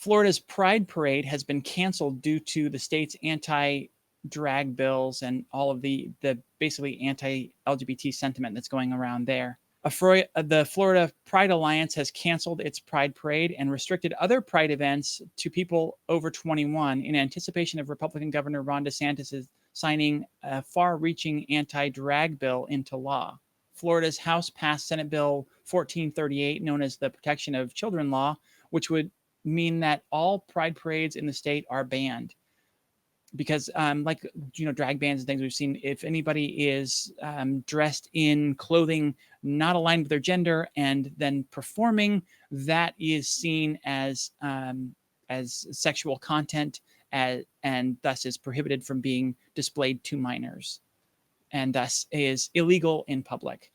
Florida's Pride Parade has been canceled due to the state's anti-drag bills and all of the basically anti-LGBT sentiment that's going around there. The Florida Pride Alliance has canceled its Pride Parade and restricted other Pride events to people over 21 in anticipation of Republican Governor Ron DeSantis signing a far-reaching anti-drag bill into law. Florida's House passed Senate Bill 1438, known as the Protection of Children Law, which would mean that all pride parades in the state are banned. Because drag bans and things we've seen, if anybody is dressed in clothing not aligned with their gender and then performing, that is seen as sexual content, and thus is prohibited from being displayed to minors, and thus is illegal in public.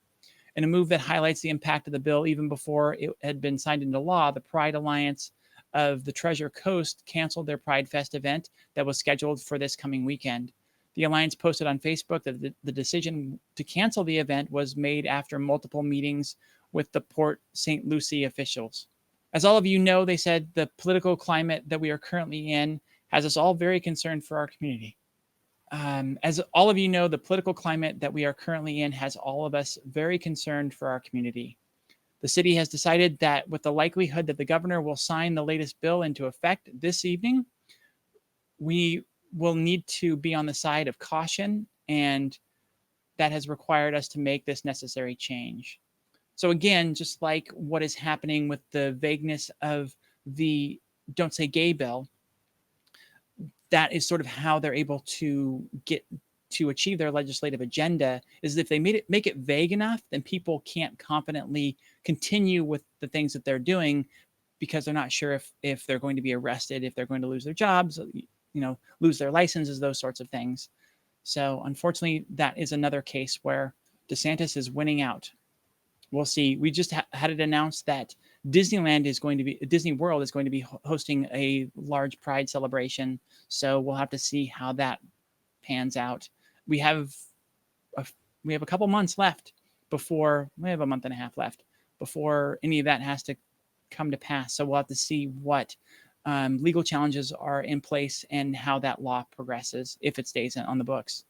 In a move that highlights the impact of the bill even before it had been signed into law, the Pride Alliance of the Treasure Coast canceled their Pride Fest event that was scheduled for this coming weekend. The Alliance posted on Facebook that the decision to cancel the event was made after multiple meetings with the Port St. Lucie officials. As all of you know, they said the political climate that we are currently in has us all very concerned for our community. As all of you know, the political climate that we are currently in has all of us very concerned for our community. The city has decided that with the likelihood that the governor will sign the latest bill into effect this evening, we will need to be on the side of caution, and that has required us to make this necessary change. So again, just like what is happening with the vagueness of the Don't Say Gay bill, that is sort of how they're able to get to achieve their legislative agenda, is if they make it vague enough, then people can't confidently continue with the things that they're doing because they're not sure if they're going to be arrested, if they're going to lose their jobs, lose their licenses, those sorts of things. So unfortunately, that is another case where DeSantis is winning out. We'll see. We just had it announced that Disney World is going to be hosting a large Pride celebration. So we'll have to see how that pans out. We have a couple months left before we have a month and a half left before any of that has to come to pass. So we'll have to see what legal challenges are in place and how that law progresses if it stays on the books.